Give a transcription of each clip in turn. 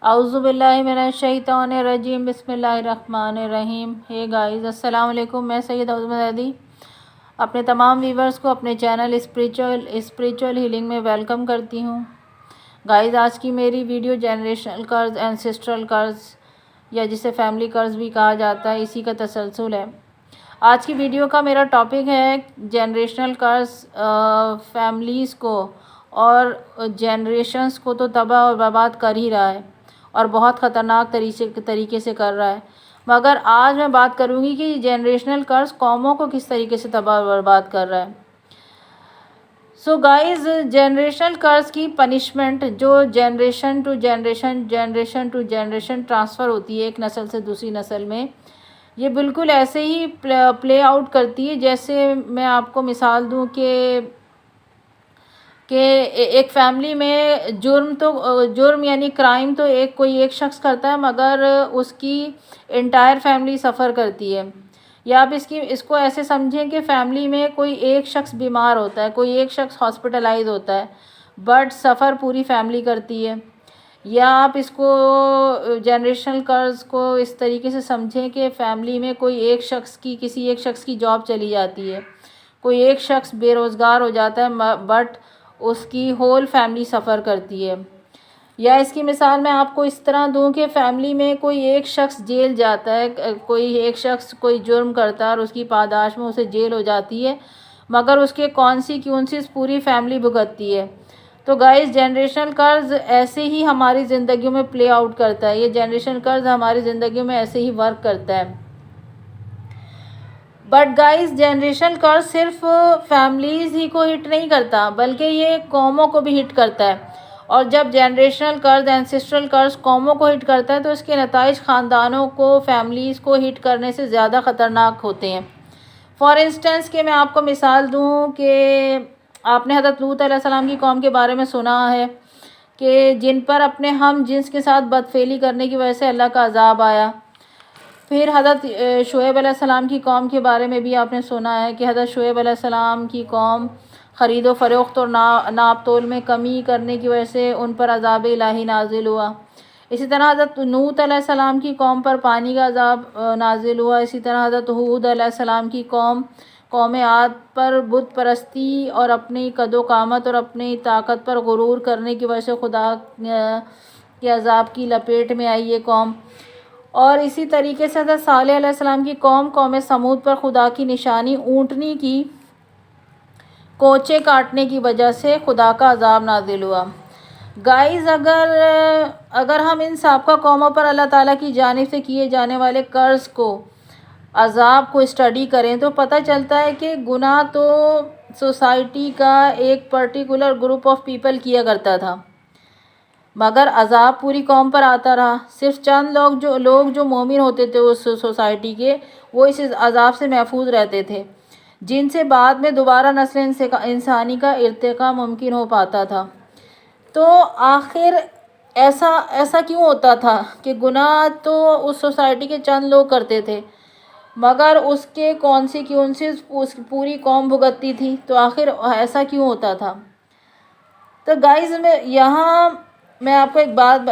اعوذ باللہ من الشیطان الرجیم بسم اللہ الرحمن الرحیم۔ ہے گائز، السلام علیکم۔ میں سید عظمت اپنے تمام ویورز کو اپنے چینل اسپریچول ہیلنگ میں ویلکم کرتی ہوں۔ گائز، آج کی میری ویڈیو جنریشنل قرض، اینسیسٹرل قرض یا جسے فیملی قرض بھی کہا جاتا ہے، اسی کا تسلسل ہے۔ آج کی ویڈیو کا میرا ٹاپک ہے جنریشنل قرض فیملیز کو اور جنریشنز کو تو تباہ اور برباد کر ہی رہا ہے اور بہت خطرناک طریقے سے کر رہا ہے، مگر آج میں بات کروں گی کہ جنریشنل قرض قوموں کو کس طریقے سے تباہ اور برباد کر رہا ہے۔ سو گائز، جنریشنل قرض کی پنشمنٹ جو جنریشن ٹو جنریشن ٹرانسفر ہوتی ہے ایک نسل سے دوسری نسل میں، یہ بالکل ایسے ہی پلے آؤٹ کرتی ہے جیسے میں آپ کو مثال دوں کہ ایک فیملی میں جرم یعنی کرائم تو کوئی ایک شخص کرتا ہے، مگر اس کی انٹائر فیملی سفر کرتی ہے۔ یا آپ اس کو ایسے سمجھیں کہ فیملی میں کوئی ایک شخص بیمار ہوتا ہے، کوئی ایک شخص ہاسپٹلائز ہوتا ہے، بٹ سفر پوری فیملی کرتی ہے۔ یا آپ اس کو جنریشنل قرض کو اس طریقے سے سمجھیں کہ فیملی میں کسی ایک شخص کی جاب چلی جاتی ہے، کوئی ایک شخص بے روزگار ہو جاتا ہے، بٹ اس کی ہول فیملی سفر کرتی ہے۔ یا اس کی مثال میں آپ کو اس طرح دوں کہ فیملی میں کوئی ایک شخص جیل جاتا ہے، کوئی ایک شخص کوئی جرم کرتا ہے اور اس کی پاداش میں اسے جیل ہو جاتی ہے، مگر اس کے کانسیکوینسز پوری فیملی بھگتتی ہے۔ تو گائز، جنریشنل قرض ایسے ہی ہماری زندگیوں میں پلے آؤٹ کرتا ہے، یہ جنریشنل قرض ہماری زندگیوں میں ایسے ہی ورک کرتا ہے۔ بٹ گائز، جنریشنل قرض صرف فیملیز ہی کو ہٹ نہیں کرتا، بلکہ یہ قوموں کو بھی ہٹ کرتا ہے۔ اور جب جنریشنل قرض، اینسیسٹرل قرض قوموں کو ہٹ کرتا ہے تو اس کے نتائج خاندانوں کو، فیملیز کو ہٹ کرنے سے زیادہ خطرناک ہوتے ہیں۔ فار انسٹنس کہ میں آپ کو مثال دوں کہ آپ نے حضرت لوط علیہ السلام کی قوم کے بارے میں سنا ہے کہ جن پر اپنے ہم جنس کے ساتھ بدفعلی کرنے کی وجہ سے اللہ کا عذاب آیا۔ پھر حضرت شعیب علیہ السلام کی قوم کے بارے میں بھی آپ نے سنا ہے کہ حضرت شعیب علیہ السلام کی قوم خرید و فروخت اور ناپ تول میں کمی کرنے کی وجہ سے ان پر عذاب الہی نازل ہوا۔ اسی طرح حضرت نوح علیہ السلام کی قوم پر پانی کا عذاب نازل ہوا۔ اسی طرح حضرت ہود علیہ السلام کی قوم عاد پر بت پرستی اور اپنی قد و قامت اور اپنی طاقت پر غرور کرنے کی وجہ سے خدا کے عذاب کی لپیٹ میں آئی یہ قوم۔ اور اسی طریقے سے حضرت صالح علیہ السلام کی قوم سمود پر خدا کی نشانی اونٹنی کی کوچے کاٹنے کی وجہ سے خدا کا عذاب نازل ہوا۔ گائز، اگر ہم ان سابقہ قوموں پر اللہ تعالیٰ کی جانب سے کیے جانے والے قرض کو، عذاب کو اسٹڈی کریں تو پتہ چلتا ہے کہ گناہ تو سوسائٹی کا ایک پرٹیکولر گروپ آف پیپل کیا کرتا تھا، مگر عذاب پوری قوم پر آتا رہا۔ صرف چند لوگ جو مومن ہوتے تھے اس سوسائٹی کے، وہ اس عذاب سے محفوظ رہتے تھے، جن سے بعد میں دوبارہ نسل انسانی کا ارتقاء ممکن ہو پاتا تھا۔ تو آخر ایسا کیوں ہوتا تھا کہ گناہ تو اس سوسائٹی کے چند لوگ کرتے تھے، مگر اس کے کانسیکوینسز پوری قوم بھگتتی تھی؟ تو آخر ایسا کیوں ہوتا تھا؟ تو گائز، میں آپ کو ایک بات،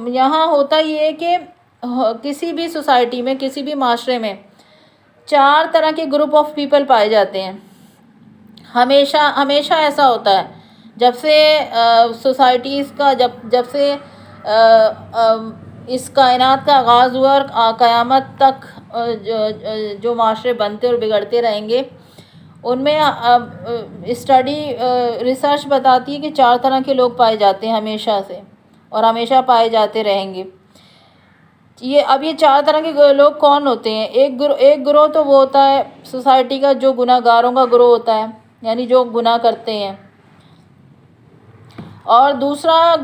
یہاں ہوتا یہ ہے کہ کسی بھی سوسائٹی میں، کسی بھی معاشرے میں 4 طرح کے گروپ آف پیپل پائے جاتے ہیں۔ ہمیشہ ایسا ہوتا ہے جب سے سوسائٹیز کا جب سے اس کائنات کا آغاز ہوا اور قیامت تک جو معاشرے بنتے اور بگڑتے رہیں گے، ان میں ریسرچ بتاتی ہے کہ 4 طرح کے لوگ پائے جاتے ہیں ہمیشہ سے، اور ہمیشہ پائے جاتے رہیں گے۔ یہ 4 طرح کے لوگ کون ہوتے ہیں؟ ایک گروہ تو وہ ہوتا ہے سوسائٹی کا جو گناہ گاروں کا گروہ ہوتا ہے، یعنی جو گناہ کرتے ہیں۔ اور دوسرا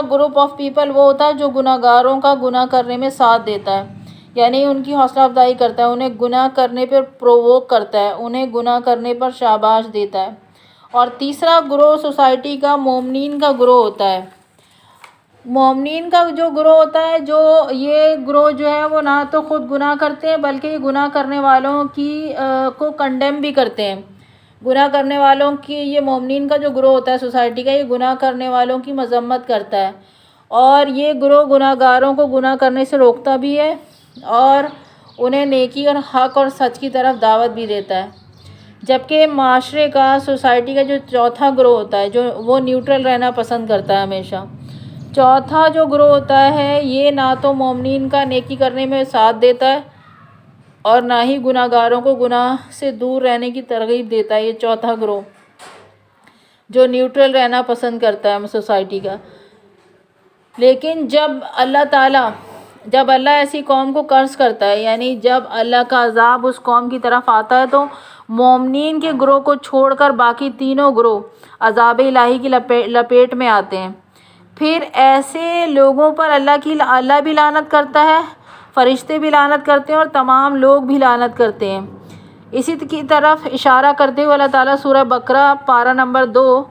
گروپ آف پیپل وہ ہوتا ہے جو گناہ گاروں کا گناہ کرنے میں ساتھ دیتا ہے، یعنی ان کی حوصلہ افزائی کرتا ہے، انہیں گناہ کرنے پر پرووک کرتا ہے، انہیں گناہ کرنے پر شاباش دیتا ہے۔ اور تیسرا گروہ سوسائٹی کا مومنین کا گروہ ہوتا ہے۔ مومنین کا جو گروہ ہوتا ہے، یہ گروہ جو ہے وہ نہ تو خود گناہ کرتے ہیں، بلکہ یہ گناہ کرنے والوں کو کنڈیم بھی کرتے ہیں۔ گناہ کرنے والوں کی، یہ مومنین کا جو گروہ ہوتا ہے سوسائٹی کا، یہ گناہ کرنے والوں کی مذمت کرتا ہے، اور یہ گروہ گناہ گاروں کو گناہ کرنے سے روکتا بھی ہے اور انہیں نیکی اور حق اور سچ کی طرف دعوت بھی دیتا ہے. جبکہ معاشرے کا، سوسائٹی کا جو چوتھا گروہ ہوتا ہے، جو وہ نیوٹرل رہنا پسند کرتا ہے ہمیشہ. چوتھا جو گروہ ہوتا ہے یہ نہ تو مومنین کا نیکی کرنے میں ساتھ دیتا ہے اور نہ ہی گناہ گاروں کو گناہ سے دور رہنے کی ترغیب دیتا ہے. یہ چوتھا گروہ جو نیوٹرل رہنا پسند کرتا ہے سوسائٹی کا. لیکن جب اللہ ایسی قوم کو قرض کرتا ہے، یعنی جب اللہ کا عذاب اس قوم کی طرف آتا ہے، تو مومنین کے گروہ کو چھوڑ کر باقی تینوں گروہ عذاب الہی کی لپیٹ میں آتے ہیں. پھر ایسے لوگوں پر اللہ بھی لعنت کرتا ہے، فرشتے بھی لعنت کرتے ہیں اور تمام لوگ بھی لعنت کرتے ہیں. اسی کی طرف اشارہ کرتے ہوئے اللہ تعالیٰ سورہ بقرہ پارہ نمبر 2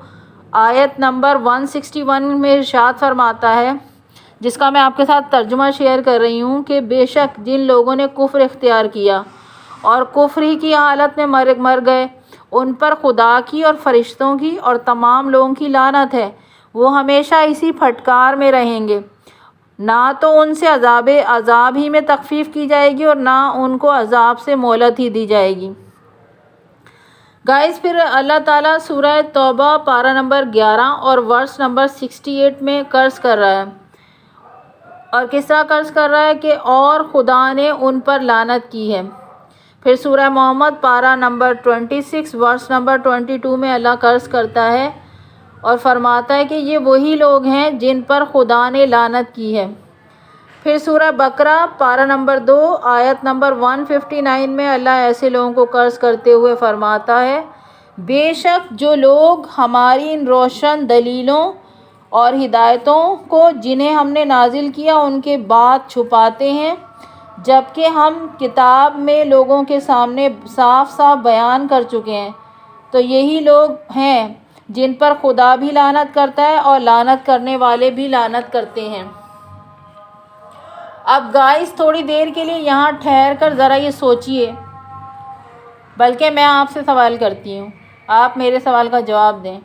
آیت نمبر 161 میں ارشاد فرماتا ہے، جس کا میں آپ کے ساتھ ترجمہ شیئر کر رہی ہوں، کہ بے شک جن لوگوں نے کفر اختیار کیا اور کفر ہی کی حالت میں مر گئے، ان پر خدا کی اور فرشتوں کی اور تمام لوگوں کی لعنت ہے. وہ ہمیشہ اسی پھٹکار میں رہیں گے، نہ تو ان سے عذاب ہی میں تخفیف کی جائے گی اور نہ ان کو عذاب سے مہلت ہی دی جائے گی. گائز پھر اللہ تعالیٰ سورہ توبہ پارہ نمبر 11 اور ورس نمبر 68 میں قرض کر رہا ہے. اور کس طرح قرض کر رہا ہے کہ اور خدا نے ان پر لعنت کی ہے. پھر سورہ محمد پارہ نمبر 26 ورس نمبر 22 میں اللہ قرض کرتا ہے اور فرماتا ہے کہ یہ وہی لوگ ہیں جن پر خدا نے لعنت کی ہے. پھر سورہ بقرہ پارہ نمبر 2 آیت نمبر 159 میں اللہ ایسے لوگوں کو قرض کرتے ہوئے فرماتا ہے، بے شک جو لوگ ہماری ان روشن دلیلوں اور ہدایتوں کو جنہیں ہم نے نازل کیا ان کے بعد چھپاتے ہیں، جبکہ ہم کتاب میں لوگوں کے سامنے صاف صاف بیان کر چکے ہیں، تو یہی لوگ ہیں جن پر خدا بھی لعنت کرتا ہے اور لعنت کرنے والے بھی لعنت کرتے ہیں. اب گائز تھوڑی دیر کے لیے یہاں ٹھہر کر ذرا یہ سوچئے، بلکہ میں آپ سے سوال کرتی ہوں، آپ میرے سوال کا جواب دیں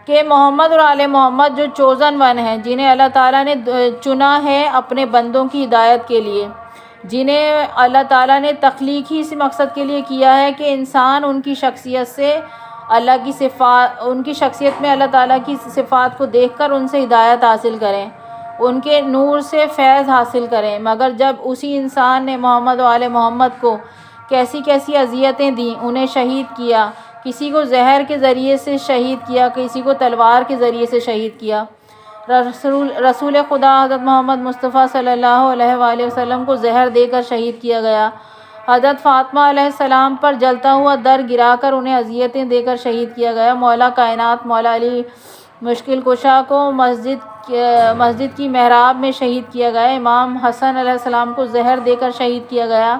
کہ محمد اور آل محمد جو چوزن ون ہیں، جنہیں اللہ تعالیٰ نے چنا ہے اپنے بندوں کی ہدایت کے لیے، جنہیں اللہ تعالیٰ نے تخلیق ہی اس مقصد کے لیے کیا ہے کہ انسان ان کی شخصیت میں اللہ تعالیٰ کی صفات کو دیکھ کر ان سے ہدایت حاصل کریں، ان کے نور سے فیض حاصل کریں. مگر جب اسی انسان نے محمد و آل محمد کو کیسی کیسی اذیتیں دیں، انہیں شہید کیا، کسی کو زہر کے ذریعے سے شہید کیا، کسی کو تلوار کے ذریعے سے شہید کیا. رسول خدا حضرت محمد مصطفیٰ صلی اللہ علیہ وآلہ وسلم کو زہر دے کر شہید کیا گیا. حضرت فاطمہ علیہ السلام پر جلتا ہوا در گرا کر انہیں اذیتیں دے کر شہید کیا گیا. مولا کائنات مولا علی مشکل کشا کو مسجد کی محراب میں شہید کیا گیا. امام حسن علیہ السلام کو زہر دے کر شہید کیا گیا.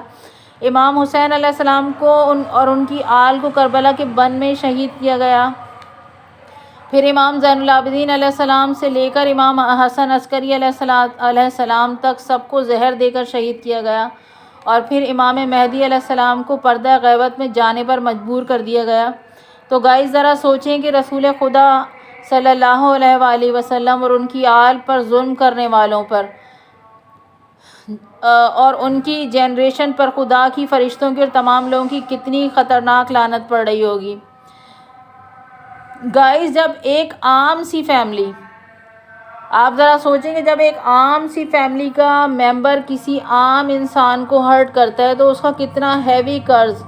امام حسین علیہ السلام کو اور ان کی آل کو کربلا کے بن میں شہید کیا گیا. پھر امام زین العابدین علیہ السلام سے لے کر امام حسن عسکری علیہ السلام تک سب کو زہر دے کر شہید کیا گیا. اور پھر امام مہدی علیہ السلام کو پردہ غیبت میں جانے پر مجبور کر دیا گیا. تو گائز ذرا سوچیں کہ رسول خدا صلی اللہ علیہ وآلہ وسلم اور ان کی آل پر ظلم کرنے والوں پر اور ان کی جنریشن پر خدا کی، فرشتوں کی اور تمام لوگوں کی کتنی خطرناک لعنت پڑ رہی ہوگی. گائز جب ایک عام سی فیملی، آپ ذرا سوچیں کہ جب ایک عام سی فیملی کا ممبر کسی عام انسان کو ہرٹ کرتا ہے تو اس کا کتنا ہیوی قرض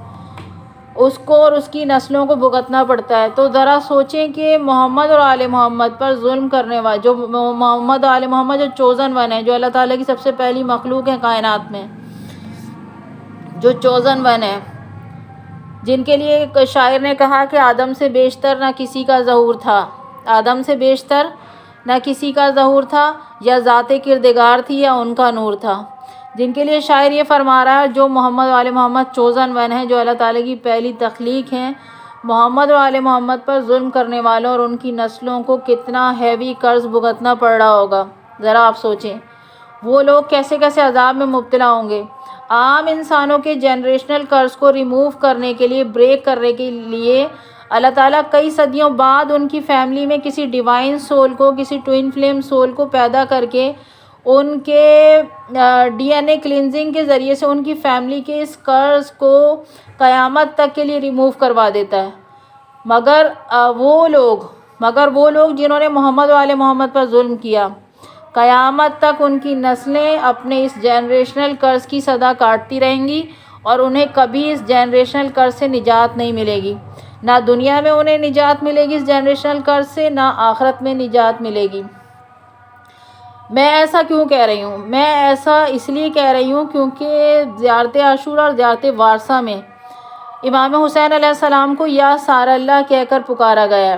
اس کو اور اس کی نسلوں کو بھگتنا پڑتا ہے. تو ذرا سوچیں کہ محمد اور آل محمد پر ظلم کرنے والے، جو محمد اور آل محمد جو چوزن ون ہیں، جو اللہ تعالیٰ کی سب سے پہلی مخلوق ہیں کائنات میں، جو چوزن ون ہیں، جن کے لیے ایک شاعر نے کہا کہ آدم سے بیشتر نہ کسی کا ظہور تھا، آدم سے بیشتر نہ کسی کا ظہور تھا، یا ذات کردگار تھی یا ان کا نور تھا. جن کے لیے شاعر یہ فرما رہا ہے، جو محمد و آل محمد چوزن ون ہیں، جو اللہ تعالیٰ کی پہلی تخلیق ہیں، محمد و آل محمد پر ظلم کرنے والوں اور ان کی نسلوں کو کتنا ہیوی قرض بھگتنا پڑ رہا ہوگا. ذرا آپ سوچیں وہ لوگ کیسے کیسے عذاب میں مبتلا ہوں گے. عام انسانوں کے جنریشنل قرض کو ریموو کرنے کے لیے، بریک کرنے کے لیے اللہ تعالیٰ کئی صدیوں بعد ان کی فیملی میں کسی ڈیوائن سول کو، کسی ٹوئن فلیم سول کو پیدا کر کے ان کے ڈی این اے کلینزنگ کے ذریعے سے ان کی فیملی کے اس قرض کو قیامت تک کے لیے ریموو کروا دیتا ہے۔ مگر وہ لوگ جنہوں نے محمد و آل محمد پر ظلم کیا، قیامت تک ان کی نسلیں اپنے اس جنریشنل قرض کی سزا کاٹتی رہیں گی اور انہیں کبھی اس جنریشنل قرض سے نجات نہیں ملے گی۔ نہ دنیا میں انہیں نجات ملے گی اس جنریشنل قرض سے، نہ آخرت میں نجات ملے گی۔ میں ایسا کیوں کہہ رہی ہوں؟ میں ایسا اس لیے کہہ رہی ہوں کیونکہ زیارت عاشوراء اور زیارت وارثہ میں امام حسین علیہ السلام کو یا سار اللہ کہہ کر پکارا گیا ہے۔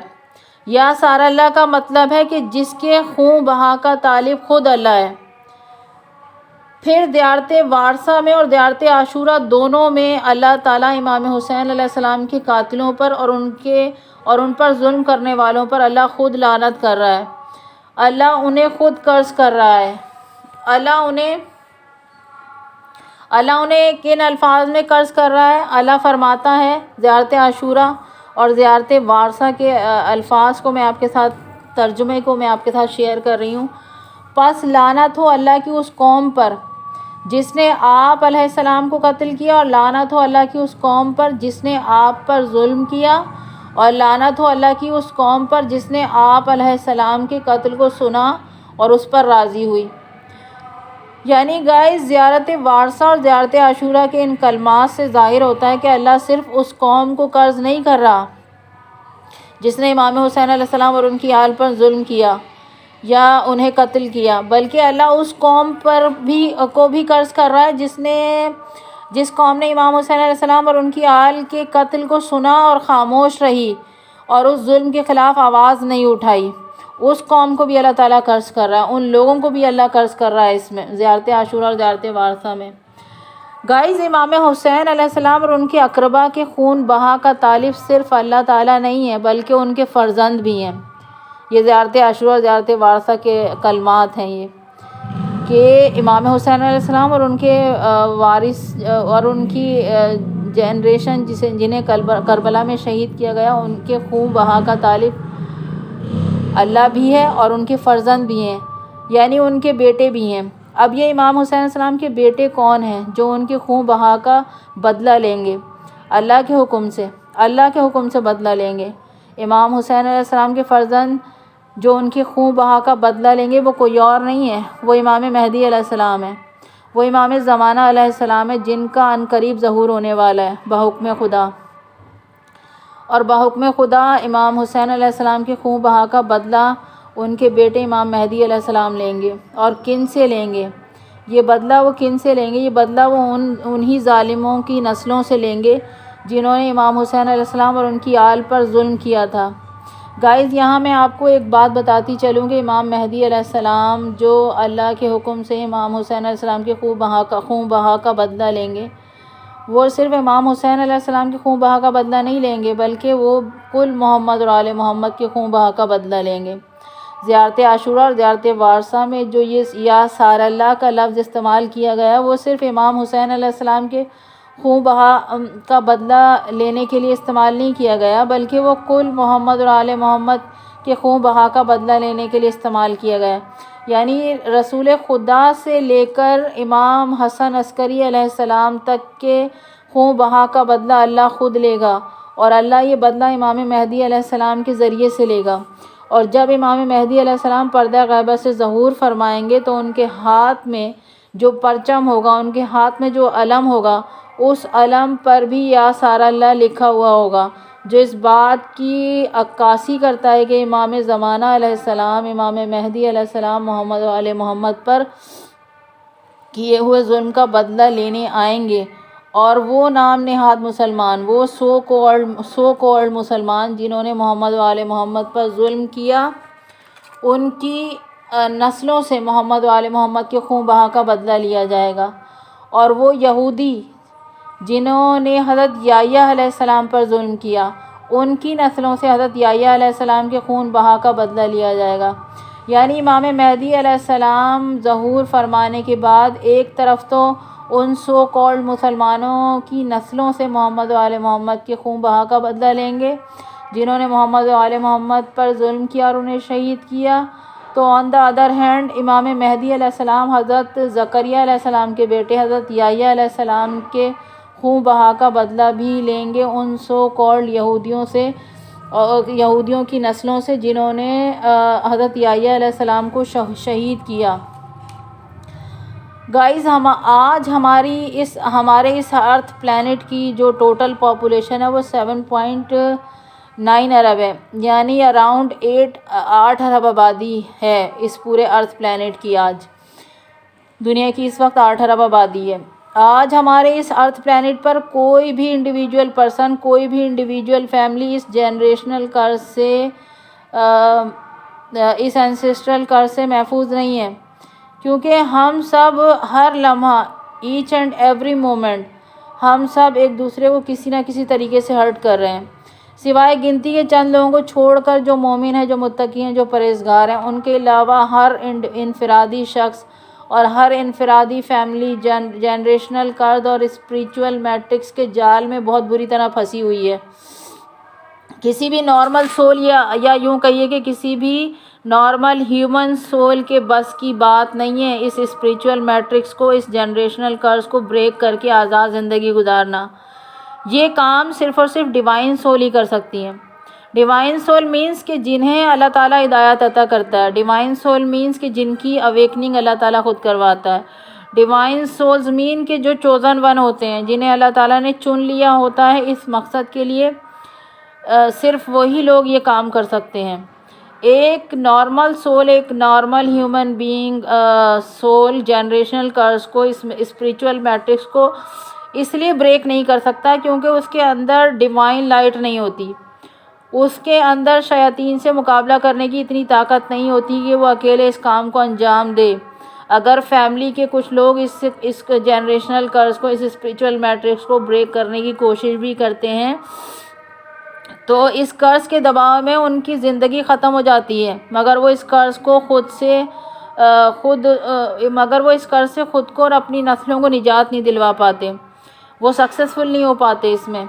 یا سار اللہ کا مطلب ہے کہ جس کے خون بہا کا طالب خود اللہ ہے۔ پھر زیارت وارثہ میں اور زیارت عاشوراء دونوں میں اللہ تعالیٰ امام حسین علیہ السلام کے قاتلوں پر اور ان پر ظلم کرنے والوں پر اللہ خود لعنت کر رہا ہے۔ اللہ انہیں خود قرض کر رہا ہے۔ اللہ انہیں کن الفاظ میں قرض کر رہا ہے؟ اللہ فرماتا ہے، زیارت عاشوراء اور زیارت وارثہ کے الفاظ کو میں آپ کے ساتھ ترجمے کو میں آپ کے ساتھ شیئر کر رہی ہوں۔ پس لعنت ہو اللہ کی اس قوم پر جس نے آپ علیہ السلام کو قتل کیا، اور لعنت ہو اللہ کی اس قوم پر جس نے آپ پر ظلم کیا، اور لعنت ہو اللہ کی اس قوم پر جس نے آپ علیہ السلام کے قتل کو سنا اور اس پر راضی ہوئی۔ یعنی گائز، زیارت وارثہ اور زیارت عاشوراء کے ان کلمات سے ظاہر ہوتا ہے کہ اللہ صرف اس قوم کو قرض نہیں کر رہا جس نے امام حسین علیہ السلام اور ان کی آل پر ظلم کیا یا انہیں قتل کیا، بلکہ اللہ اس قوم کو بھی قرض کر رہا ہے جس قوم نے امام حسین علیہ السلام اور ان کی آل کے قتل کو سنا اور خاموش رہی اور اس ظلم کے خلاف آواز نہیں اٹھائی۔ اس قوم کو بھی اللہ تعالیٰ قرض کر رہا ہے، ان لوگوں کو بھی اللہ قرض کر رہا ہے اس میں، زیارت عاشوراء اور زیارت وارثہ میں۔ گائز، امام حسین علیہ السلام اور ان کے اقربا کے خون بہا کا طالب صرف اللہ تعالیٰ نہیں ہے بلکہ ان کے فرزند بھی ہیں۔ یہ زیارت عاشوراء اور زیارت وارثہ کے کلمات ہیں یہ، کہ امام حسین علیہ السلام اور ان کے وارث اور ان کی جنریشن جنہیں کربلا میں شہید کیا گیا، ان کے خون بہا کا طالب اللہ بھی ہے اور ان کے فرزند بھی ہیں، یعنی ان کے بیٹے بھی ہیں۔ اب یہ امام حسین علیہ السلام کے بیٹے کون ہیں جو ان کے خون بہا کا بدلہ لیں گے؟ اللہ کے حکم سے بدلہ لیں گے۔ امام حسین علیہ السلام کے فرزند جو ان کے خون بہا کا بدلہ لیں گے وہ کوئی اور نہیں ہے، وہ امام مہدی علیہ السلام ہے، وہ امام زمانہ علیہ السلام ہے، جن کا عنقریب ظہور ہونے والا ہے بحکم خدا۔ اور بحکم خدا امام حسین علیہ السلام کے خون بہا کا بدلہ ان کے بیٹے امام مہدی علیہ السلام لیں گے۔ اور کن سے لیں گے یہ بدلہ؟ وہ کن سے لیں گے یہ بدلہ؟ وہ انہی ظالموں کی نسلوں سے لیں گے جنہوں نے امام حسین علیہ السلام اور ان کی آل پر ظلم کیا تھا۔ گائز، یہاں میں آپ کو ایک بات بتاتی چلوں کہ امام مہدی علیہ السلام جو اللہ کے حکم سے امام حسین علیہ السلام کے خون بہا کا بدلہ لیں گے، وہ صرف امام حسین علیہ السلام کے خون بہا کا بدلہ نہیں لیں گے بلکہ وہ کل محمد اور آل محمد کے خون بہا کا بدلہ لیں گے۔ زیارت عاشوراء اور زیارت وارثہ میں جو یہ یا سار اللہ کا لفظ استعمال کیا گیا وہ صرف امام حسین علیہ السلام کے خون بہا کا بدلہ لینے کے لیے استعمال نہیں کیا گیا بلکہ وہ کل محمد اور آل محمد کے خون بہا کا بدلہ لینے کے لیے استعمال کیا گیا، یعنی رسول خدا سے لے کر امام حسن عسکری علیہ السلام تک کے خون بہا کا بدلہ اللہ خود لے گا، اور اللہ یہ بدلہ امام مہدی علیہ السلام کے ذریعے سے لے گا۔ اور جب امام مہدی علیہ السلام پردہ غیبت سے ظہور فرمائیں گے تو ان کے ہاتھ میں جو پرچم ہوگا، ان کے ہاتھ میں جو علم ہوگا، اس علم پر بھی یا سار اللہ لکھا ہوا ہوگا، جو اس بات کی عکاسی کرتا ہے کہ امام زمانہ علیہ السلام، امام مہدی علیہ السلام محمد و آل محمد پر کیے ہوئے ظلم کا بدلہ لینے آئیں گے۔ اور وہ نام نہاد مسلمان، وہ سو کالڈ مسلمان جنہوں نے محمد و آل محمد پر ظلم کیا، ان کی نسلوں سے محمد و آل محمد کے خون بہا کا بدلہ لیا جائے گا۔ اور وہ یہودی جنہوں نے حضرت یحییٰ علیہ السلام پر ظلم کیا، ان کی نسلوں سے حضرت یحییٰ علیہ السلام کے خون بہا کا بدلہ لیا جائے گا۔ یعنی امام مہدی علیہ السلام ظہور فرمانے کے بعد ایک طرف تو ان سو کالڈ مسلمانوں کی نسلوں سے محمد و آل محمد کے خون بہا کا بدلہ لیں گے، جنہوں نے محمد و آل محمد پر ظلم کیا اور انہیں شہید کیا، تو آن دا ادر ہینڈ امام مہدی علیہ السلام حضرت زکریا علیہ السلام کے بیٹے حضرت یحییٰ علیہ السلام کے خون بہا کا بدلہ بھی لیں گے ان سو کالڈ یہودیوں کی نسلوں سے جنہوں نے حضرت یحییٰ علیہ السلام کو شہید کیا۔ گائز، آج ہمارے اس ارتھ پلانٹ کی جو ٹوٹل پاپولیشن ہے وہ 7.9 ارب ہے، یعنی اراؤنڈ 8 ارب آبادی ہے اس پورے ارتھ پلانٹ کی۔ آج دنیا کی اس وقت 8 ارب آبادی ہے۔ آج ہمارے اس ارتھ پلانٹ پر کوئی بھی انڈیویجول پرسن، کوئی بھی انڈیویجول فیملی اس جنریشنل کرز سے، اس اینسیسٹرل کرز سے محفوظ نہیں ہے، کیونکہ ہم سب ہر لمحہ، ایچ اینڈ ایوری مومنٹ، ہم سب ایک دوسرے کو کسی نہ کسی طریقے سے ہرٹ کر رہے ہیں۔ سوائے گنتی کے چند لوگوں کو چھوڑ کر جو مومن ہیں، جو متقی ہیں، جو پرہیزگار ہیں، ان کے علاوہ ہر انفرادی شخص اور ہر انفرادی فیملی جنریشنل قرض اور اسپریچول میٹرکس کے جال میں بہت بری طرح پھنسی ہوئی ہے۔ کسی بھی نارمل سول یا یوں کہیے کہ کسی بھی نارمل ہیومن سول کے بس کی بات نہیں ہے اس اسپریچول میٹرکس کو، اس جنریشنل قرض کو بریک کر کے آزاد زندگی گزارنا۔ یہ کام صرف اور صرف ڈیوائن سول ہی کر سکتی ہیں۔ ڈیوائن سول مینس کہ جنہیں اللہ تعالیٰ ہدایت عطا کرتا ہے۔ ڈیوائن سول مینس کہ جن کی اویکننگ اللہ تعالیٰ خود کرواتا ہے۔ ڈیوائن سولز مین کہ جو چوزن ون ہوتے ہیں، جنہیں اللہ تعالیٰ نے چن لیا ہوتا ہے اس مقصد کے لیے، صرف وہی لوگ یہ کام کر سکتے ہیں۔ ایک نارمل سول، ایک normal human being soul generational curse کو، اس اسپریچول میٹرکس کو اس لیے بریک نہیں کر سکتا کیونکہ اس کے اندر ڈیوائن لائٹ نہیں ہوتی، اس کے اندر شیاطین سے مقابلہ کرنے کی اتنی طاقت نہیں ہوتی کہ وہ اکیلے اس کام کو انجام دے۔ اگر فیملی کے کچھ لوگ اس جنریشنل کرز کو، اس اسپریچول میٹرکس کو بریک کرنے کی کوشش بھی کرتے ہیں تو اس قرض کے دباؤ میں ان کی زندگی ختم ہو جاتی ہے، مگر وہ اس قرض سے خود کو اور اپنی نسلوں کو نجات نہیں دلوا پاتے، وہ سکسیسفل نہیں ہو پاتے اس میں۔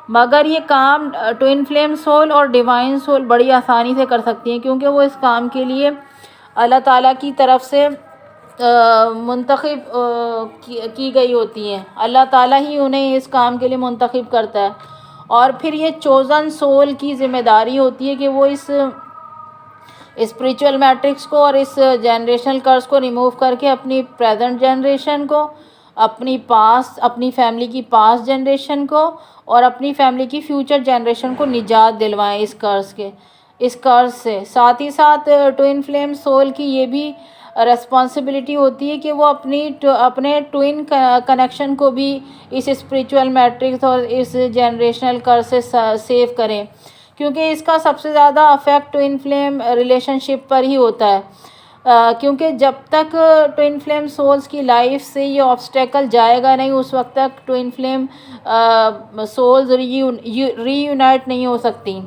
مگر یہ کام ٹوئن فلیم سول اور ڈیوائن سول بڑی آسانی سے کر سکتی ہیں، کیونکہ وہ اس کام کے لیے اللہ تعالیٰ کی طرف سے منتخب کی گئی ہوتی ہیں۔ اللہ تعالیٰ ہی انہیں اس کام کے لیے منتخب کرتا ہے، اور پھر یہ چوزن سول کی ذمہ داری ہوتی ہے کہ وہ اس اسپریچول میٹرکس کو اور اس جنریشنل کرز کو ریموو کر کے اپنی پریزنٹ جنریشن کو، اپنی فیملی کی پاسٹ جنریشن کو اور اپنی فیملی کی فیوچر جنریشن کو نجات دلوائیں اس قرض سے۔ ساتھ ہی ساتھ ٹوئن فلیم سول کی یہ بھی ریسپانسبلٹی ہوتی ہے کہ وہ اپنے ٹوئن کنیکشن کو بھی اس اسپریچول میٹرکس اور اس جنریشنل قرض سے سیو کریں، کیونکہ اس کا سب سے زیادہ افیکٹ ٹوئن فلیم ریلیشن شپ پر ہی ہوتا ہے، کیونکہ جب تک ٹوئن فلیم سولز کی لائف سے یہ آبسٹیکل جائے گا نہیں، اس وقت تک ٹوئن فلیم سولز ری یونائٹ نہیں ہو سکتی۔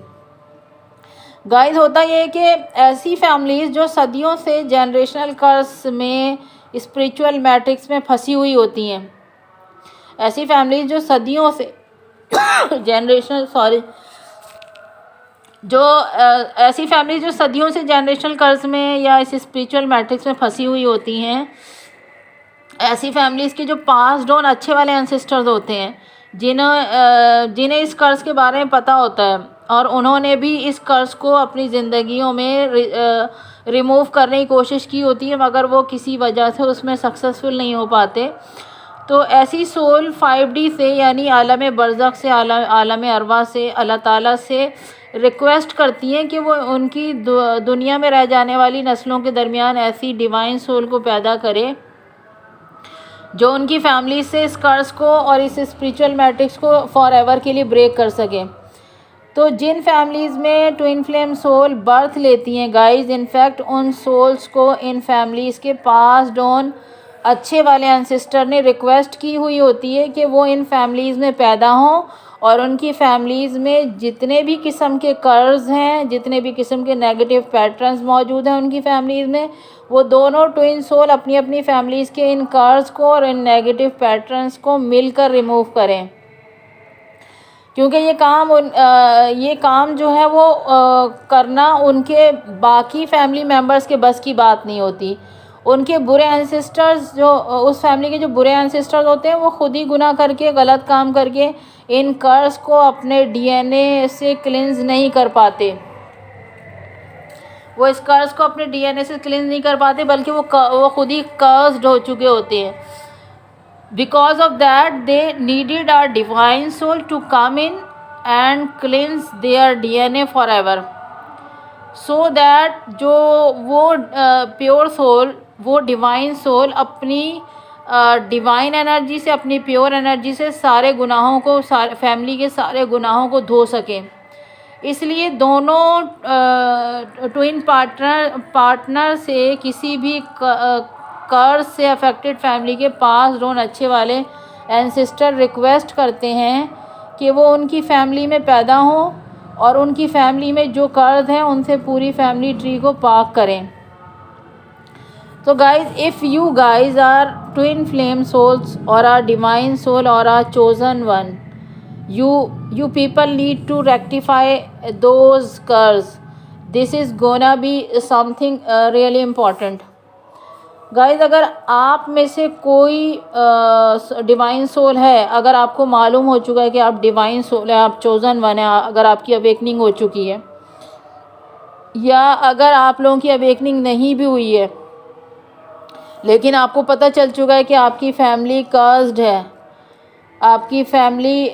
گائز، ہوتا یہ ہے کہ ایسی فیملیز جو صدیوں سے جنریشنل کرز میں، اسپریچول میٹرکس میں پھنسی ہوئی ہوتی ہیں، ایسی فیملیز جو صدیوں سے جنریشنل کرز میں یا اس اسپریچول میٹرکس میں پھنسی ہوئی ہوتی ہیں، ایسی فیملیز کے جو پاسڈ آن اچھے والے انسسٹرز ہوتے ہیں، جنہیں اس قرض کے بارے میں پتہ ہوتا ہے اور انہوں نے بھی اس قرض کو اپنی زندگیوں میں ریموو کرنے کی کوشش کی ہوتی ہے، مگر وہ کسی وجہ سے اس میں سکسیسفل نہیں ہو پاتے، تو ایسی سول 5D سے، یعنی عالم برزخ سے، عالم ارواح سے اللہ تعالیٰ سے ریکویسٹ کرتی ہیں کہ وہ ان کی دنیا میں رہ جانے والی نسلوں کے درمیان ایسی ڈیوائن سول کو پیدا کرے جو ان کی فیملی سے اس قرض کو اور اس اسپریچول میٹرکس کو فار ایور کے لیے بریک کر سکے۔ تو جن فیملیز میں ٹوئن فلیم سول برتھ لیتی ہیں گائز، انفیکٹ ان سولز کو ان فیملیز کے پاسڈ آن اچھے والے انسسٹر نے ریکویسٹ کی ہوئی ہوتی ہے کہ وہ ان فیملیز میں پیدا ہوں، اور ان کی فیملیز میں جتنے بھی قسم کے قرض ہیں، جتنے بھی قسم کے نیگیٹو پیٹرنز موجود ہیں ان کی فیملیز میں، وہ دونوں ٹوئن سول اپنی اپنی فیملیز کے ان قرض کو اور ان نیگیٹو پیٹرنز کو مل کر ریموو کریں۔ کیونکہ یہ کام جو ہے وہ کرنا ان کے باقی فیملی ممبرس کے بس کی بات نہیں ہوتی. ان کے برے اینسسٹرز جو اس فیملی کے جو برے اینسسٹرز ہوتے ہیں وہ خود ہی گناہ کر کے غلط کام کر کے ان کرس کو اپنے ڈی این اے سے کلینز نہیں کر پاتے. وہ اس کرس کو اپنے ڈی این اے سے کلینز نہیں کر پاتے بلکہ وہ خود ہی کرسڈ ہو چکے ہوتے ہیں. Because of that they needed a divine soul to come in and cleanse their DNA forever. So that جو وہ پیور سول، وہ ڈیوائن سول اپنی ڈیوائن انرجی سے، اپنی پیور انرجی سے سارے گناہوں کو، فیملی کے سارے گناہوں کو دھو سکیں. اس لیے دونوں ٹوئن پارٹنر سے کسی بھی کرز سے افیکٹڈ فیملی کے پاس ڈون اچھے والے اینسسٹر ریکویسٹ کرتے ہیں کہ وہ ان کی فیملی میں پیدا ہوں اور ان کی فیملی میں جو قرض ہیں ان سے پوری فیملی ٹری کو پاک کریں. تو guys if you guys are twin flame souls or are divine soul or are chosen one, you people need to rectify those curses. This is gonna be something really important. Guys اگر آپ میں سے کوئی divine civil ہے، اگر آپ کو معلوم ہو چکا ہے کہ آپ ڈیوائن سول ہیں، آپ چوزن ون ہیں، اگر آپ کی اویکننگ ہو چکی ہے، یا اگر آپ لوگوں کی اویکننگ نہیں بھی ہوئی ہے لیکن آپ کو پتہ چل چکا ہے کہ آپ کی فیملی کرسڈ ہے، آپ کی فیملی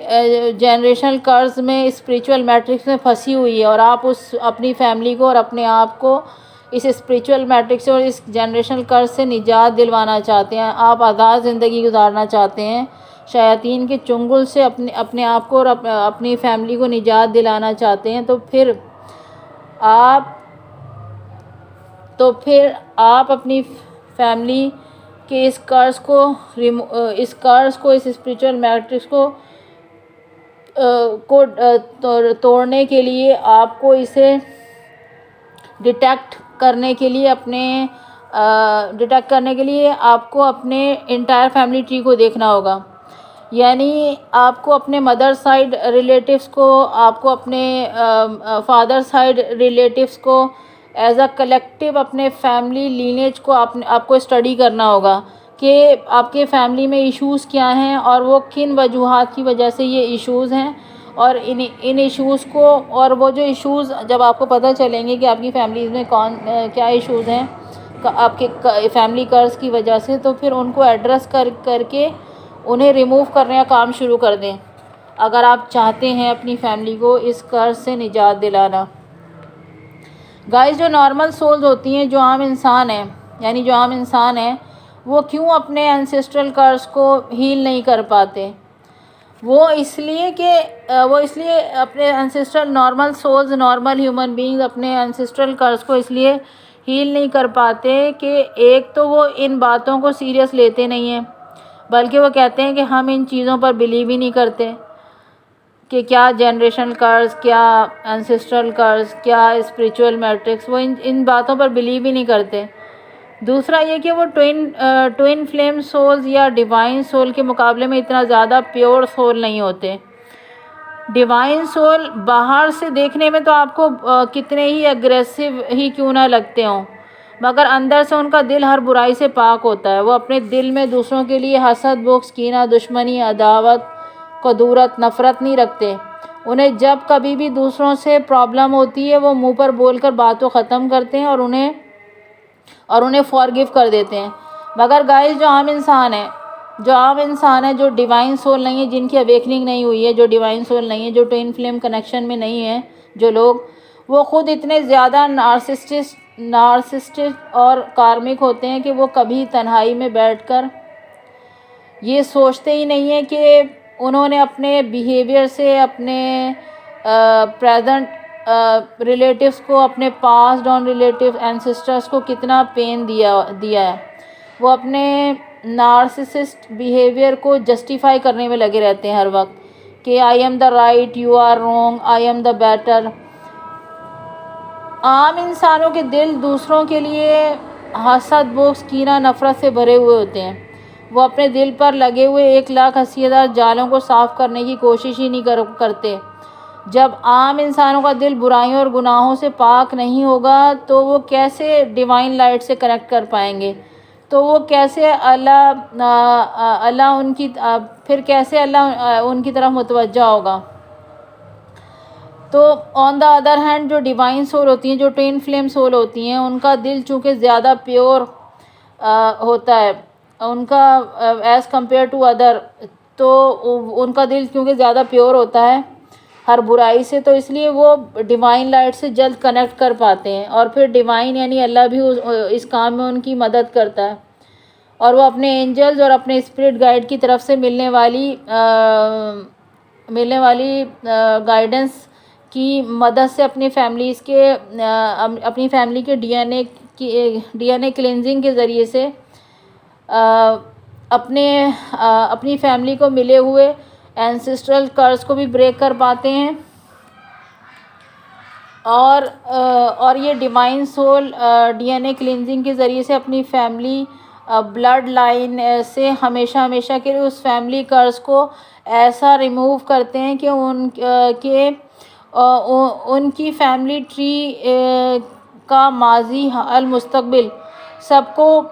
جنریشنل کرز میں، اسپریچول میٹرکس میں پھنسی ہوئی ہے، اور آپ اپنی فیملی کو اور اپنے آپ کو اس اسپریچول میٹرکس اور اس جنریشنل کرز سے نجات دلوانا چاہتے ہیں، آپ آزاد زندگی گزارنا چاہتے ہیں، شیاطین کے چنگل سے اپنے آپ کو اور اپنی فیملی کو نجات دلانا چاہتے ہیں، تو پھر آپ اپنی فیملی کہ اس کرز کو اس اسپریچول میٹرکس کو توڑنے کے لیے آپ کو اسے ڈیٹیکٹ کرنے کے لیے آپ کو اپنے انٹائر فیملی ٹری کو دیکھنا ہوگا. یعنی آپ کو اپنے مدر سائڈ ریلیٹیوز کو، آپ کو اپنے فادر سائڈ ریلیٹیوز کو ایز اے کلیکٹیو اپنے فیملی لینیج کو آپ کو اسٹڈی کرنا ہوگا کہ آپ کے فیملی میں ایشوز کیا ہیں اور وہ کن وجوہات کی وجہ سے یہ ایشوز ہیں، اور ان ایشوز کو، اور وہ جو ایشوز جب آپ کو پتہ چلیں گے کہ آپ کی فیملیز میں کیا ایشوز ہیں آپ کے فیملی کرز کی وجہ سے، تو پھر ان کو ایڈریس کر کے انہیں ریموو کرنے کا کام شروع کر دیں اگر آپ چاہتے ہیں اپنی فیملی کو اس کرز سے نجات دلانا. گائز جو نارمل سولز ہوتی ہیں، جو عام انسان ہیں، وہ کیوں اپنے اینسسٹرل کرز کو ہیل نہیں کر پاتے؟ وہ اس لیے اپنے ancestral normal souls, normal human beings اپنے اینسسٹرل کرز کو اس لیے ہیل نہیں کر پاتے کہ ایک تو وہ ان باتوں کو سیریس لیتے نہیں ہیں، بلکہ وہ کہتے ہیں کہ ہم ان چیزوں پر بلیو ہی نہیں کرتے کہ کیا جنریشنل کرز، کیا اینسسٹرل کرز، کیا اسپریچول میٹرکس، وہ ان باتوں پر بلیو ہی نہیں کرتے. دوسرا یہ کہ وہ ٹوئن فلیم سولز یا ڈیوائن سول کے مقابلے میں اتنا زیادہ پیور سول نہیں ہوتے. ڈیوائن سول باہر سے دیکھنے میں تو آپ کو کتنے ہی اگریسو ہی کیوں نہ لگتے ہوں، مگر اندر سے ان کا دل ہر برائی سے پاک ہوتا ہے. وہ اپنے دل میں دوسروں کے لیے حسد، بغض، کینہ، دشمنی، عداوت، قدورت، نفرت نہیں رکھتے. انہیں جب کبھی بھی دوسروں سے پرابلم ہوتی ہے وہ منہ پر بول کر بات کو ختم کرتے ہیں اور انہیں فارگیو کر دیتے ہیں. مگر گائز جو عام انسان ہے، جو ڈیوائن سول نہیں ہے، جن کی اویکننگ نہیں ہوئی ہے، جو ڈیوائن سول نہیں ہے، جو ٹوئن فلیم کنیکشن میں نہیں ہے، جو لوگ، وہ خود اتنے زیادہ نارسسسٹ اور کارمک ہوتے ہیں کہ وہ کبھی تنہائی میں بیٹھ کر یہ سوچتے ہی نہیں ہیں کہ انہوں نے اپنے بیہیویئر سے اپنے پریزنٹ ریلیٹیوز کو، اپنے پاس ڈاؤن ریلیٹیو اینسسٹرز کو کتنا پین دیا ہے. وہ اپنے نارسسسٹ بیہیویئر کو جسٹیفائی کرنے میں لگے رہتے ہیں ہر وقت کہ I am the right, you are wrong, I am the better. عام انسانوں کے دل دوسروں کے لیے حسد، بغض، کینہ، نفرت سے بھرے ہوئے ہوتے ہیں. وہ اپنے دل پر لگے ہوئے 1,80,000 جالوں کو صاف کرنے کی کوشش ہی نہیں کرتے۔ جب عام انسانوں کا دل برائیوں اور گناہوں سے پاک نہیں ہوگا تو وہ کیسے ڈیوائن لائٹ سے کنیکٹ کر پائیں گے؟ تو وہ کیسے اللہ ان کی طرف متوجہ ہوگا؟ تو آن دا ادر ہینڈ جو ڈیوائن سول ہوتی ہیں، جو ٹوین فلیم سول ہوتی ہیں، ان کا دل چونکہ زیادہ پیور ہوتا ہے، ان کا ایز کمپیئر ٹو ادر، تو ان کا دل کیونکہ زیادہ پیور ہوتا ہے ہر برائی سے، تو اس لیے وہ ڈیوائن لائٹ سے جلد کنیکٹ کر پاتے ہیں، اور پھر ڈیوائن یعنی اللہ بھی اس کام میں ان کی مدد کرتا ہے، اور وہ اپنے اینجلز اور اپنے اسپرٹ گائیڈ کی طرف سے ملنے والی گائیڈنس کی مدد سے اپنی فیملی کے ڈی این اے کلینزنگ کے ذریعے سے اپنی فیملی کو ملے ہوئے اینسیسٹرل کرز کو بھی بریک کر پاتے ہیں، اور یہ ڈیوائن سول ڈی این اے کلینزنگ کے ذریعے سے اپنی فیملی بلڈ لائن سے ہمیشہ کے لیے اس فیملی کرز کو ایسا ریموو کرتے ہیں کہ ان کی فیملی ٹری کا ماضی حال مستقبل سب کو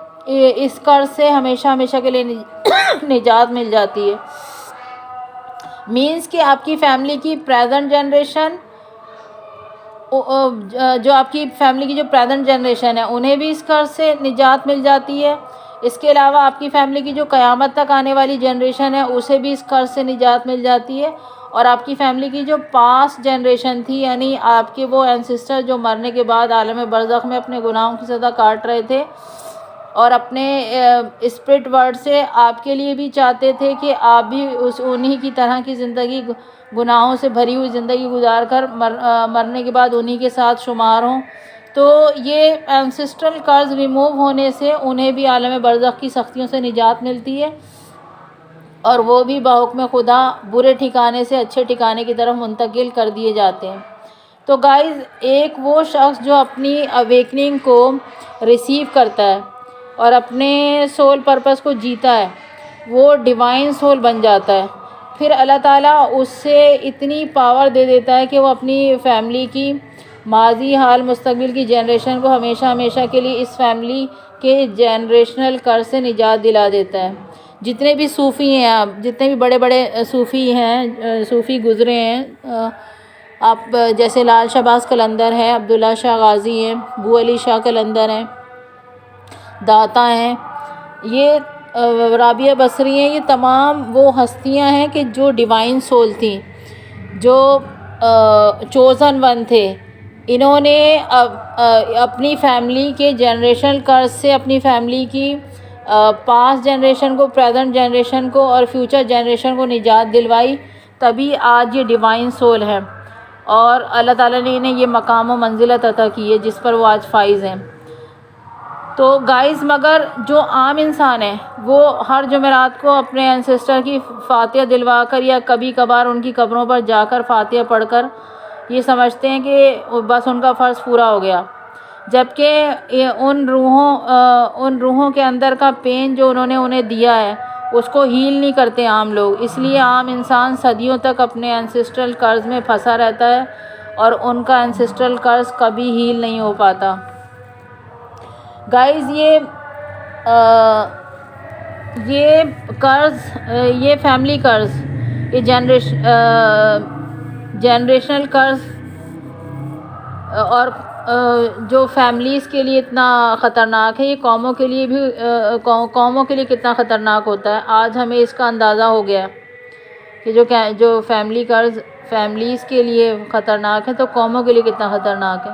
اس قرض سے ہمیشہ کے لیے نجات مل جاتی ہے۔ مینس کہ آپ کی فیملی کی پریزنٹ جنریشن، جو آپ کی فیملی کی جو پریزنٹ جنریشن ہے انہیں بھی اس قرض سے نجات مل جاتی ہے۔ اس کے علاوہ آپ کی فیملی کی جو قیامت تک آنے والی جنریشن ہے اسے بھی اس قرض سے نجات مل جاتی ہے، اور آپ کی فیملی کی جو پاسٹ جنریشن تھی، یعنی آپ کے وہ اینسسٹر جو مرنے کے بعد عالم برزخ میں اپنے گناہوں کی سزا کاٹ رہے تھے اور اپنے اسپرٹ ورلڈ سے آپ کے لیے بھی چاہتے تھے کہ آپ بھی انہی کی طرح کی زندگی، گناہوں سے بھری ہوئی زندگی گزار کر مرنے کے بعد انہی کے ساتھ شمار ہوں، تو یہ اینسسٹرل قرض ریموو ہونے سے انہیں بھی عالم برزخ کی سختیوں سے نجات ملتی ہے، اور وہ بھی بحکم خدا برے ٹھکانے سے اچھے ٹھکانے کی طرف منتقل کر دیے جاتے ہیں۔ تو گائز، ایک وہ شخص جو اپنی اویکننگ کو ریسیو کرتا ہے اور اپنے سول پرپس کو جیتا ہے، وہ ڈیوائن سول بن جاتا ہے۔ پھر اللہ تعالیٰ اس سے اتنی پاور دے دیتا ہے کہ وہ اپنی فیملی کی ماضی حال مستقبل کی جنریشن کو ہمیشہ کے لیے اس فیملی کے جنریشنل قرض سے نجات دلا دیتا ہے۔ جتنے بھی صوفی ہیں، آپ جتنے بھی بڑے صوفی ہیں، صوفی گزرے ہیں، آپ جیسے لال شہباز قلندر ہیں، عبداللہ شاہ غازی ہیں، بو علی شاہ قلندر ہیں، داتا ہیں، یہ رابعہ بصری ہیں، یہ تمام وہ ہستیاں ہیں کہ جو ڈیوائن سول تھیں، جو چوزن ون تھے۔ انہوں نے اپنی فیملی کے جنریشنل قرض سے اپنی فیملی کی پاسٹ جنریشن کو، پریزنٹ جنریشن کو اور فیوچر جنریشن کو نجات دلوائی، تبھی آج یہ ڈیوائن سول ہے، اور اللہ تعالیٰ نے انہیں یہ مقام و منزلت عطا کی ہے جس پر وہ آج فائز ہیں۔ تو گائز، مگر جو عام انسان ہے وہ ہر جمعرات کو اپنے اینسسٹر کی فاتحہ دلوا کر یا کبھی کبھار ان کی قبروں پر جا کر فاتحہ پڑھ کر یہ سمجھتے ہیں کہ بس ان کا فرض پورا ہو گیا، جبکہ ان روحوں کے اندر کا پین جو انہوں نے انہیں دیا ہے اس کو ہیل نہیں کرتے عام لوگ، اس لیے عام انسان صدیوں تک اپنے اینسسٹرل قرض میں پھنسا رہتا ہے اور ان کا اینسسٹرل قرض کبھی ہیل نہیں ہو پاتا۔ گائز، یہ قرض، یہ فیملی قرض، یہ جنریشنل قرض، اور جو فیملیز کے لیے اتنا خطرناک ہے، یہ قوموں کے لیے کتنا خطرناک ہوتا ہے۔ آج ہمیں اس کا اندازہ ہو گیا ہے کہ جو فیملی قرض فیملیز کے لیے خطرناک ہے تو قوموں کے لیے کتنا خطرناک ہے۔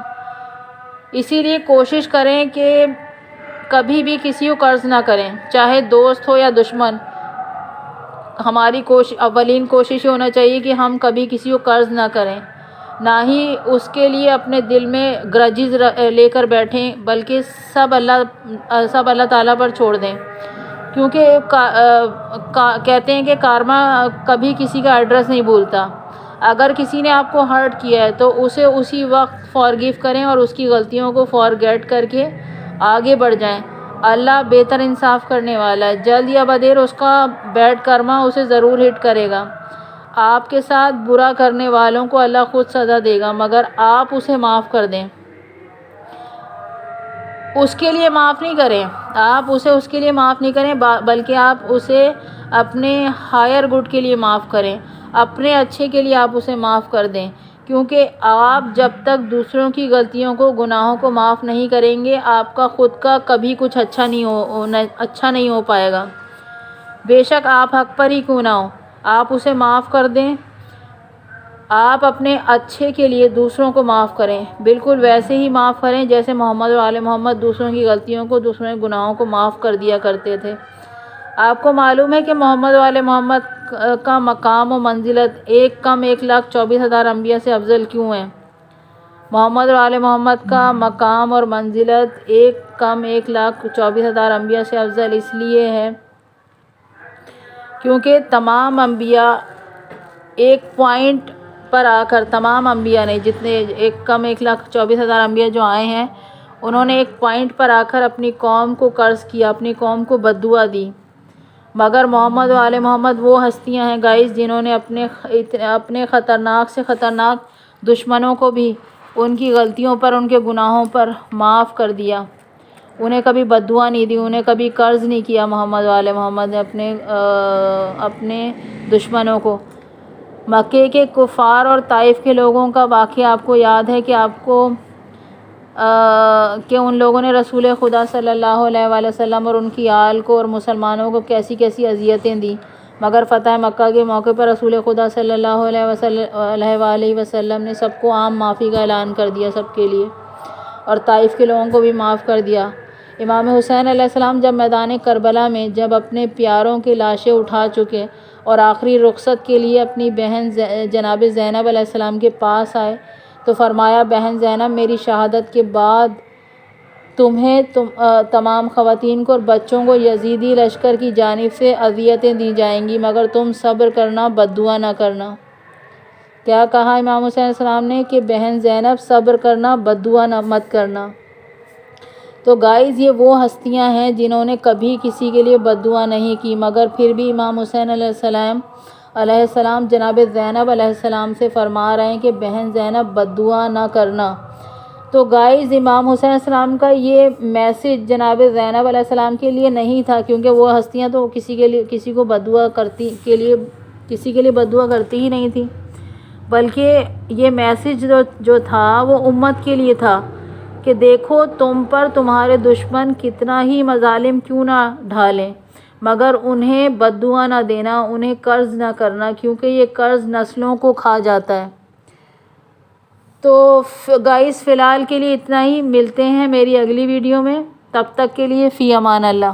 اسی لیے کوشش کریں کہ کبھی بھی کسی کو قرض نہ کریں، چاہے دوست ہو یا دشمن۔ ہماری اولین کوشش یہ ہونا چاہیے کہ ہم کبھی کسی کو قرض نہ کریں، نہ ہی اس کے لیے اپنے دل میں گرجز لے کر بیٹھیں، بلکہ سب اللہ تعالیٰ پر چھوڑ دیں، کیونکہ کہتے ہیں کہ کارما کبھی کسی کا ایڈریس نہیں بھولتا۔ اگر کسی نے آپ کو ہرٹ کیا ہے تو اسے اسی وقت فارگیو کریں اور اس کی غلطیوں کو فارگیٹ کر کے آگے بڑھ جائیں۔ اللہ بہتر انصاف کرنے والا ہے، جلد یا بدیر اس کا بیڈ کرما اسے ضرور ہٹ کرے گا۔ آپ کے ساتھ برا کرنے والوں کو اللہ خود سزا دے گا، مگر آپ اسے معاف کر دیں، اس کے لیے معاف نہیں کریں، آپ اسے اس کے لیے معاف نہیں کریں، بلکہ آپ اسے اپنے ہائر گڈ کے لیے معاف کریں، اپنے اچھے کے لیے آپ اسے معاف کر دیں، کیونکہ آپ جب تک دوسروں کی غلطیوں کو، گناہوں کو معاف نہیں کریں گے، آپ کا خود کا کبھی کچھ اچھا نہیں ہو پائے گا۔ بے شک آپ حق پر ہی کیوں نہ ہو، آپ اسے معاف کر دیں، آپ اپنے اچھے کے لیے دوسروں کو معاف کریں، بالکل ویسے ہی معاف کریں جیسے محمد و آل محمد دوسروں کی غلطیوں کو، دوسروں کے گناہوں کو معاف کر دیا کرتے تھے۔ آپ کو معلوم ہے کہ محمد و آل محمد کا مقام و منزلت ایک کم 1,24,000 انبیاء سے افضل کیوں ہے؟ محمد و آل محمد کا مقام اور منزلت ایک کم 1,24,000 انبیاء سے افضل اس لیے ہے کیونکہ تمام انبیاء ایک پوائنٹ پر آ کر، تمام انبیاء نے، جتنے ایک کم 1,24,000 انبیاء جو آئے ہیں، انہوں نے ایک پوائنٹ پر آ کر اپنی قوم کو قرض کیا، اپنی قوم کو بددعا دی، مگر محمد و آل محمد وہ ہستیاں ہیں گائز جنہوں نے اپنے خطرناک سے خطرناک دشمنوں کو بھی ان کی غلطیوں پر، ان کے گناہوں پر معاف کر دیا، انہیں کبھی بددعا نہیں دی، انہیں کبھی قرض نہیں کیا۔ محمد و آل محمد نے اپنے دشمنوں کو، مکے کے کفار اور طائف کے لوگوں کا واقعہ آپ کو یاد ہے کہ ان لوگوں نے رسول خدا صلی اللہ علیہ وآلہ وسلم اور ان کی آل کو اور مسلمانوں کو کیسی کیسی اذیتیں دیں، مگر فتح مکہ کے موقع پر رسول خدا صلی اللہ علیہ وآلہ وسلم نے سب کو عام معافی کا اعلان کر دیا، سب کے لیے، اور طائف کے لوگوں کو بھی معاف کر دیا۔ امام حسین علیہ السلام جب میدان کربلا میں، جب اپنے پیاروں کی لاشیں اٹھا چکے اور آخری رخصت کے لیے اپنی بہن جناب زینب علیہ السلام کے پاس آئے تو فرمایا، بہن زینب، میری شہادت کے بعد تمہیں تمام خواتین کو اور بچوں کو یزیدی لشکر کی جانب سے اذیتیں دی جائیں گی، مگر تم صبر کرنا، بددعا نہ کرنا۔ کیا کہا امام حسین علیہ السلام نے کہ بہن زینب صبر کرنا، بددعا مت کرنا۔ تو گائز یہ وہ ہستیاں ہیں جنہوں نے کبھی کسی کے لیے بددعا نہیں کی، مگر پھر بھی امام حسین علیہ السلام جناب زینب علیہ السلام سے فرما رہے ہیں کہ بہن زینب بددعا نہ کرنا۔ تو گائز امام حسین علیہ السلام کا یہ میسج جناب زینب علیہ السلام کے لیے نہیں تھا، کیونکہ وہ ہستیاں تو کسی کو بددعا کرتی ہی نہیں تھی، بلکہ یہ میسج جو تھا وہ امت کے لیے تھا کہ دیکھو تم پر تمہارے دشمن کتنا ہی مظالم کیوں نہ ڈھالیں، مگر انہیں بددعا نہ دینا، انہیں قرض نہ کرنا، کیونکہ یہ قرض نسلوں کو کھا جاتا ہے۔ تو گائز فی الحال کے لیے اتنا ہی، ملتے ہیں میری اگلی ویڈیو میں، تب تک کے لیے فی امان اللہ۔